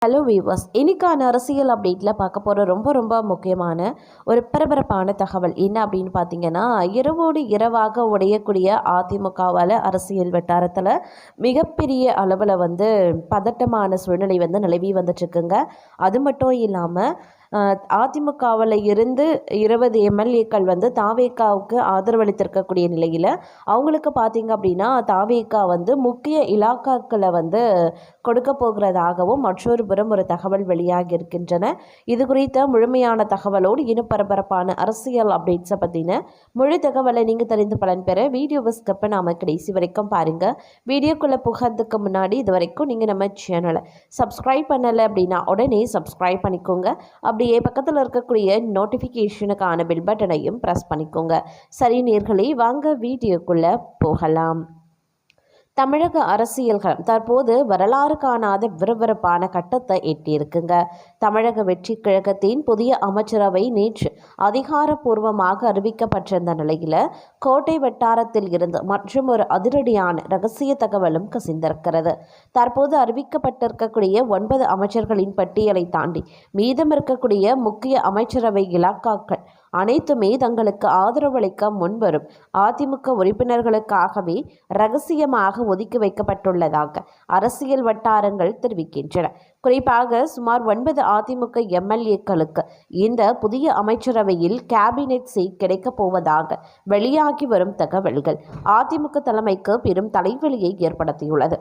Hello viewers, இன்னைக்கான அரசியல் அப்டேட்டில் பார்க்க போகிற ரொம்ப முக்கியமான ஒரு பரபரப்பான தகவல் என்ன அப்படின்னு பார்த்தீங்கன்னா, இரவோடு இரவாக உடையக்கூடிய அதிமுகவால் அரசியல் வட்டாரத்தில் மிகப்பெரிய அளவில் பதட்டமான சூழ்நிலை நிலவி வந்துட்டுருக்குங்க. அது மட்டும் இல்லாமல் அதிமுகவில் இருந்து 20 எம்எல்ஏக்கள் தாவேகாவுக்கு ஆதரவளித்திருக்கக்கூடிய நிலையில் அவங்களுக்கு பார்த்தீங்க அப்படின்னா தாவேகா முக்கிய இலாக்காக்களை கொடுக்க போகிறதாகவும் மற்றொரு புறம் ஒரு தகவல் வெளியாகி இருக்கின்றன. இது குறித்த முழுமையான தகவலோடு இன்னும் பரபரப்பான அரசியல் அப்டேட்ஸை பற்றின முழு தகவலை நீங்கள் தெரிந்து பலன் பெற வீடியோவை ஸ்கிப் பண்ணாமல் கடைசி வரைக்கும் பாருங்கள். வீடியோக்குள்ளே புகிறதுக்கு முன்னாடி இது வரைக்கும் நீங்கள் நம்ம சேனலை சப்ஸ்கிரைப் பண்ணலை அப்படின்னா உடனே சப்ஸ்கிரைப் பண்ணிக்கோங்க. அப்படியே பக்கத்தில் இருக்கக்கூடிய நோட்டிஃபிகேஷனுக்கான பெல் பட்டனையும் ப்ரெஸ் பண்ணிக்கோங்க. சரி நேர்களே, வாங்க வீடியோக்குள்ளே போகலாம். தமிழக அரசியல்கள் தற்போது வரலாறு காணாத விறுவிறுப்பான கட்டத்தை எட்டியிருக்குங்க. தமிழக வெற்றி கழகத்தின் புதிய அமைச்சரவை நேற்று அதிகாரப்பூர்வமாக அறிவிக்கப்பட்டிருந்த நிலையில் கோட்டை வட்டாரத்தில் இருந்து மற்றும் ஒரு அதிரடியான ரகசிய தகவலும் கசிந்திருக்கிறது. தற்போது அறிவிக்கப்பட்டிருக்கக்கூடிய 9 அமைச்சர்களின் பட்டியலை தாண்டி மீதம் இருக்கக்கூடிய முக்கிய அமைச்சரவை இலாக்காக்கள் அனைத்துமே தங்களுக்கு ஆதரவளிக்க முன்வரும் அதிமுக உறுப்பினர்களுக்காகவே ரகசியமாக ஒதுக்கி வைக்கப்பட்டுள்ளதாக அரசியல் வட்டாரங்கள் தெரிவிக்கின்றன. குறிப்பாக சுமார் 9 அதிமுக எம்எல்ஏக்களுக்கு இந்த புதிய அமைச்சரவையில் கேபினெட் சீட் கிடைக்கப் போவதாக வெளியாகி வரும் தகவல்கள் அதிமுக தலைமைக்கு பெரும் தலைவலியை ஏற்படுத்தியுள்ளது.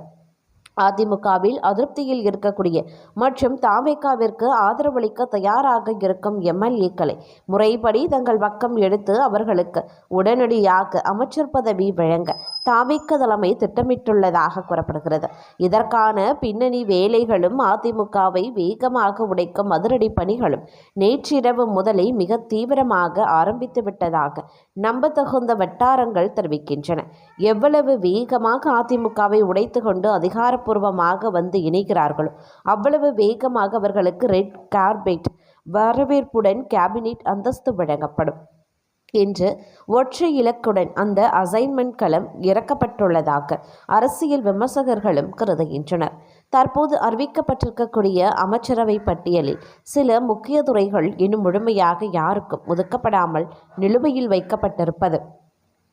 அதிமுகவில் அதிருப்தியில் இருக்கக்கூடிய மற்றும் தாவேகாவிற்கு ஆதரவளிக்க தயாராக இருக்கும் எம்எல்ஏக்களை முறைப்படி தங்கள் பக்கம் எடுத்து அவர்களுக்கு உடனடியாக அமைச்சர் பதவி வழங்க தாவேகா தலைமை திட்டமிட்டுள்ளதாக கூறப்படுகிறது. இதற்கான பின்னணி வேலைகளும் அதிமுகவை வேகமாக உடைக்கும் அதிரடி பணிகளும் நேற்றிரவு முதலே மிக தீவிரமாக ஆரம்பித்து விட்டதாக நம்பத்தகுந்த வட்டாரங்கள் தெரிவிக்கின்றன. எவ்வளவு வேகமாக அதிமுகவை உடைத்து கொண்டு அதிகாரப்பூர்வமாக இணைகிறார்களோ அவ்வளவு வேகமாக அவர்களுக்கு ரெட் கார்பெட் வரவேற்புடன் கேபினெட் அந்தஸ்து வழங்கப்படும் என்று ஒற்றை இலக்குடன் அந்த அசைன்மெண்ட் களம் இறக்கப்பட்டுள்ளதாக அரசியல் விமர்சகர்களும் கருதுகின்றனர். தற்போது அறிவிக்கப்பட்டிருக்கக்கூடிய அமைச்சரவை பட்டியலில் சில முக்கிய துறைகள் இன்னும் முழுமையாக யாருக்கும் ஒதுக்கப்படாமல் நிலுவையில் வைக்கப்பட்டிருப்பது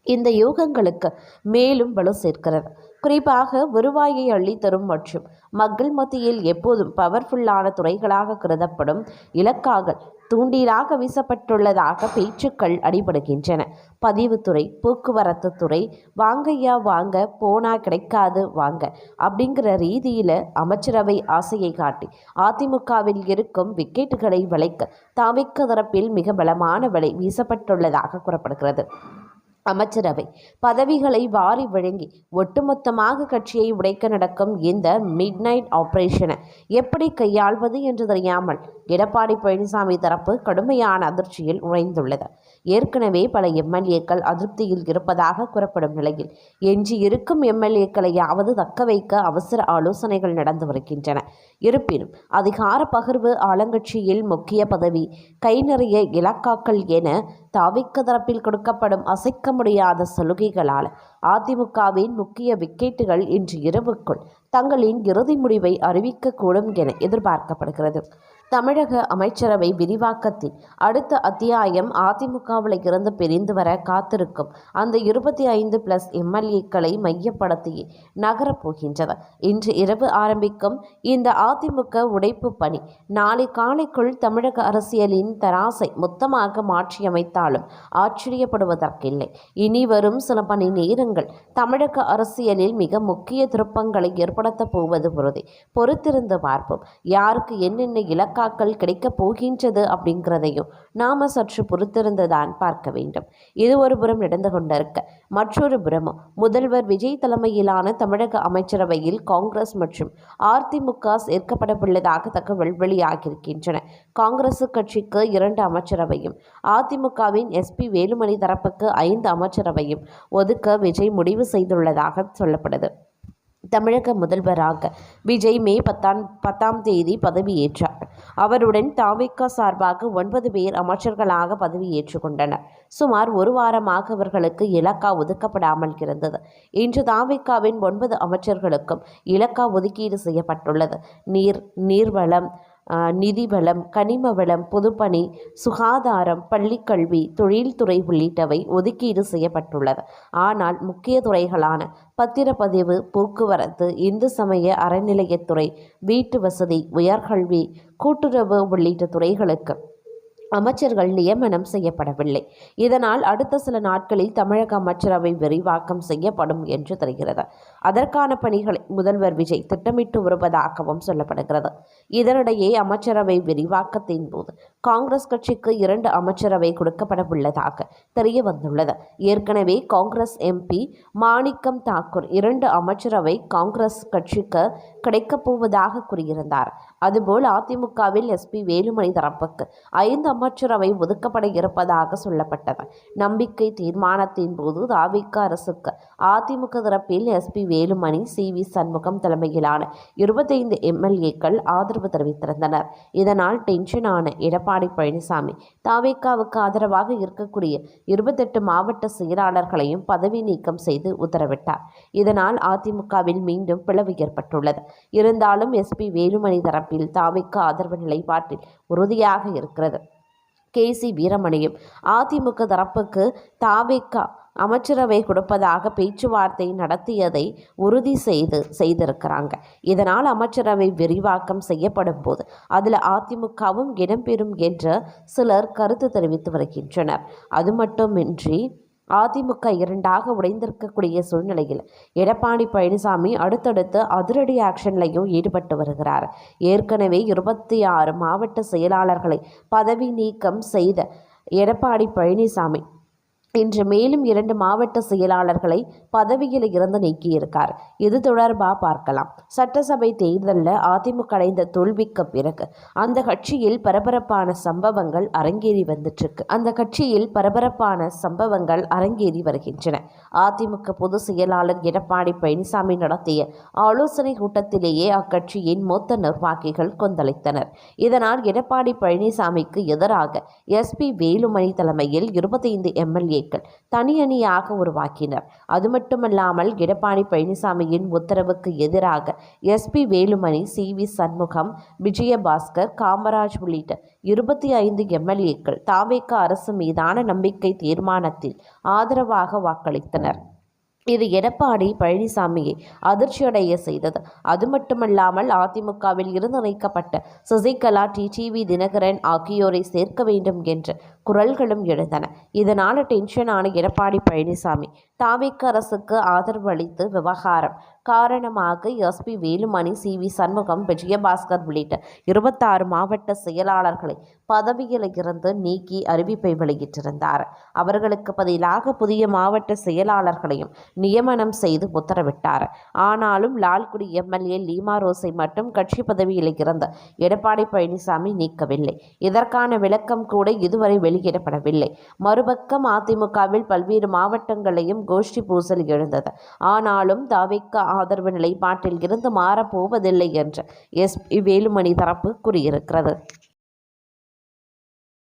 இந்த யூகங்களுக்கு மேலும் வலு சேர்க்கிறது. குறிப்பாக வருவாயை அள்ளித்தரும் மற்றும் மக்கள் மத்தியில் எப்போதும் பவர்ஃபுல்லான துறைகளாக கருதப்படும் இலக்காக தூண்டிலாக வீசப்பட்டுள்ளதாக பேச்சுக்கள் அடிபடுகின்றன. பதிவுத்துறை, போக்குவரத்து துறை, வாங்கையா வாங்க, போனா கிடைக்காது வாங்க அப்படிங்கிற ரீதியில் அமைச்சரவை ஆசையை காட்டி அதிமுகவில் இருக்கும் விக்கெட்டுகளை வளைக்க தாவேகா தரப்பில் மிக பலமான வலை வீசப்பட்டுள்ளதாக கூறப்படுகிறது. அமைச்சரவை பதவிகளை வாரி வழங்கி ஒட்டுமொத்தமாக கட்சியை உடைக்க நடக்கும் இந்த மிட் நைட் ஆபரேஷனை எப்படி கையாள்வது என்று தெரியாமல் எடப்பாடி பழனிசாமி தரப்பு கடுமையான அதிர்ச்சியில் நுழைந்துள்ளது. ஏற்கனவே பல எம்எல்ஏக்கள் அதிருப்தியில் இருப்பதாக கூறப்படும் நிலையில் எஞ்சி இருக்கும் எம்எல்ஏக்களையாவது தக்க வைக்க அவசர ஆலோசனைகள் நடந்து வருகின்றன. இருப்பினும் அதிகார பகிர்வு, ஆளுங்கட்சியில் முக்கிய பதவி, கை நிறைய இலாக்காக்கள் என தாவேகா தரப்பில் கொடுக்கப்படும் அசைக்க முடியாத சலுகைகளால் அதிமுகவின் முக்கிய விக்கெட்டுகள் இன்று இரவுக்குள் தங்களின் இறுதி முடிவை அறிவிக்கக்கூடும் என எதிர்பார்க்கப்படுகிறது. தமிழக அமைச்சரவை விரிவாக்கத்தின் அடுத்த அத்தியாயம் அதிமுகவில் இருந்து பிரிந்து வர காத்திருக்கும் அந்த 25+ எம்எல்ஏக்களை மையப்படுத்தி நகரப்போகின்றது. இன்று இரவு ஆரம்பிக்கும் இந்த அதிமுக உடைப்பு பணி நாளை காலைக்குள் தமிழக அரசியலின் தராசை மொத்தமாக மாற்றியமைத்தாலும் ஆச்சரியப்படுவதற்கில்லை. இனி வரும் சில மணி நேரங்கள் தமிழக அரசியலில் மிக முக்கிய திருப்பங்களை ஏற்படுத்தப் போவது உறுதி. பொறுத்திருந்து பார்ப்போம். யாருக்கு என்னென்ன இலக்காக்கள் கிடைக்கப் போகின்றது அப்படிங்கிறதையும் நாம சற்று பொறுத்திருந்துதான் பார்க்க வேண்டும். இது ஒரு புறம் நடந்து கொண்டிருக்க, மற்றொரு புறமும் முதல்வர் விஜய் தலைமையிலான தமிழக அமைச்சரவையில் காங்கிரஸ் மற்றும் அதிமுக சேர்க்கப்படவுள்ளதாக தகவல் வெளியாகியிருக்கின்றன. காங்கிரஸ் கட்சிக்கு 2 அமைச்சரவையும், அதிமுகவின் எஸ்பி வேலுமணி தரப்புக்கு 5 அமைச்சரவையும் ஒதுக்க விஜய் முடிவு செய்துள்ளதாக சொல்லப்படுது. தமிழக முதல்வராக விஜய் மே 10ஆம் தேதி பதவியேற்றார். அவருடன் தாவேகா சார்பாக 9 பேர் அமைச்சர்களாக பதவியேற்றுக் கொண்டனர். சுமார் ஒரு வாரமாக அவர்களுக்கு இலாக்கா ஒதுக்கப்படாமல் இருந்தது. இன்று தாவேகாவின் 9 அமைச்சர்களுக்கும் இலாக்கா ஒதுக்கீடு செய்யப்பட்டுள்ளது. நீர்வளம், நிதிவளம், கனிம வளம், பொதுப்பணி, சுகாதாரம், பள்ளிக்கல்வி, தொழில்துறை உள்ளிட்டவை ஒதுக்கீடு செய்யப்பட்டுள்ளது. ஆனால் முக்கிய துறைகளான பத்திரப்பதிவு, போக்குவரத்து, இந்து சமய அறநிலையத்துறை, வீட்டு வசதி, உயர்கல்வி, கூட்டுறவு உள்ளிட்ட துறைகளுக்கு அமைச்சர்கள் நியமனம் செய்யப்படவில்லை. இதனால் அடுத்த சில நாட்களில் தமிழக அமைச்சரவை விரிவாக்கம் செய்யப்படும் என்று தெரிகிறது. அதற்கான பணிகளை முதல்வர் விஜய் திட்டமிட்டு வருவதாகவும் சொல்லப்படுகிறது. இதனிடையே அமைச்சரவை விரிவாக்கத்தின் போது காங்கிரஸ் கட்சிக்கு 2 அமைச்சரவை கொடுக்கப்பட உள்ளதாக தெரிய வந்துள்ளது. ஏற்கனவே காங்கிரஸ் எம்பி மாணிக்கம் தாக்கூர் 2 அமைச்சரவை காங்கிரஸ் கட்சிக்கு கிடைக்கப் போவதாக கூறியிருந்தார். அதுபோல் அதிமுகவில் எஸ்பி வேலுமணி தரப்புக்கு 5 அமைச்சரவை ஒதுக்கப்பட இருப்பதாக சொல்லப்பட்டது. நம்பிக்கை தீர்மானத்தின் போது தாவேக அரசுக்கு அதிமுக தரப்பில் எஸ்பி வேலுமணி, சி.வி. சண்முகம் தலைமையிலான 25 எம்எல்ஏக்கள் ஆதரவு தெரிவித்திருந்தனர். இதனால் டென்ஷனான எடப்பாடி பழனிசாமி தாவேகாவுக்கு ஆதரவாக இருக்கக்கூடிய 28 மாவட்ட செயலாளர்களையும் பதவி நீக்கம் செய்து உத்தரவிட்டார். இதனால் அதிமுகவில் மீண்டும் பிளவு ஏற்பட்டுள்ளது. இருந்தாலும் எஸ்பி வேலுமணி தரப்பில் தாவேக ஆதரவு நிலைப்பாட்டில் உறுதியாக இருக்கிறது. கே.சி. வீரமணியும் அதிமுக தரப்புக்கு தாவேகா அமைச்சரவை கொடுப்பதாக பேச்சுவார்த்தை நடத்தியதை உறுதி செய்திருக்கிறாங்க. இதனால் அமைச்சரவை விரிவாக்கம் செய்யப்படும் போது அதில் அதிமுகவும் இடம்பெறும் என்று சிலர் கருத்து தெரிவித்து வருகின்றனர். அது மட்டுமின்றி அதிமுக 2ஆக உடைந்திருக்கக்கூடிய சூழ்நிலையில் எடப்பாடி பழனிசாமி அடுத்தடுத்து அதிரடி ஆக்ஷன்லையும் ஈடுபட்டு வருகிறார். ஏற்கனவே 26 மாவட்ட செயலாளர்களை பதவி நீக்கம் செய்த எடப்பாடி பழனிசாமி இன்று மேலும் 2 மாவட்ட செயலாளர்களை பதவியில் இருந்து நீக்கியிருக்கார். இது தொடர்பாக பார்க்கலாம். சட்டசபை தேர்தலில் அதிமுக அடைந்த தோல்விக்கு பிறகு அந்த கட்சியில் பரபரப்பான சம்பவங்கள் அரங்கேறி வருகின்றன. அதிமுக பொதுச் செயலாளர் எடப்பாடி பழனிசாமி நடத்திய ஆலோசனை கூட்டத்திலேயே அக்கட்சியின் மூத்த நிர்வாகிகள் கொந்தளித்தனர். இதனால் எடப்பாடி பழனிசாமிக்கு எதிராக எஸ்பி வேலுமணி தலைமையில் 25 எம்எல்ஏ தனி அணியாக உருவாக்கினர். அது மட்டுமல்லாமல் எடப்பாடி பழனிசாமியின் உத்தரவுக்கு எதிராக எஸ்பி வேலுமணி, சி.வி. சண்முகம், விஜயபாஸ்கர், காமராஜ் உள்ளிட்ட 25 எம்எல்ஏக்கள் தாவேக அரசு மீதான நம்பிக்கை தீர்மானத்தில் ஆதரவாக வாக்களித்தனர். இது எடப்பாடி பழனிசாமியை அதிர்ச்சியடைய செய்தது. அது மட்டுமல்லாமல் அதிமுகவில் இருந்து நீக்கப்பட்ட சசிகலா, டிடிவி தினகரன் ஆகியோரை சேர்க்க வேண்டும் என்ற குரல்களும் எழுந்தன. இதனால் டென்ஷனான எடப்பாடி பழனிசாமி தாவேக அரசுக்கு ஆதரவு அளித்து விவகாரம் காரணமாக எஸ்பி வேலுமணி, சி.வி. சண்முகம், விஜயபாஸ்கர் உள்ளிட்ட 26 மாவட்ட செயலாளர்களை பதவியில் இருந்து நீக்கி அறிவிப்பை வெளியிட்டிருந்தார். அவர்களுக்கு பதிலாக புதிய மாவட்ட செயலாளர்களையும் நியமனம் செய்து உத்தரவிட்டார். ஆனாலும் லால்குடி எம்எல்ஏ லீமா ரோஸை மட்டும் கட்சி பதவியில் இருந்து எடப்பாடி பழனிசாமி நீக்கவில்லை. இதற்கான விளக்கம் கூட இதுவரை வெளியிடப்படவில்லை. மறுபக்கம் அதிமுகவில் பல்வேறு மாவட்டங்களையும் கோஷ்டி பூசல் எழுந்தது. ஆனாலும் தாவேக ஆதரவு நிலைப்பாட்டில் இருந்து மாறப்போவதில்லை என்று எஸ்பி வேலுமணி தரப்பு கூறியிருக்கிறது.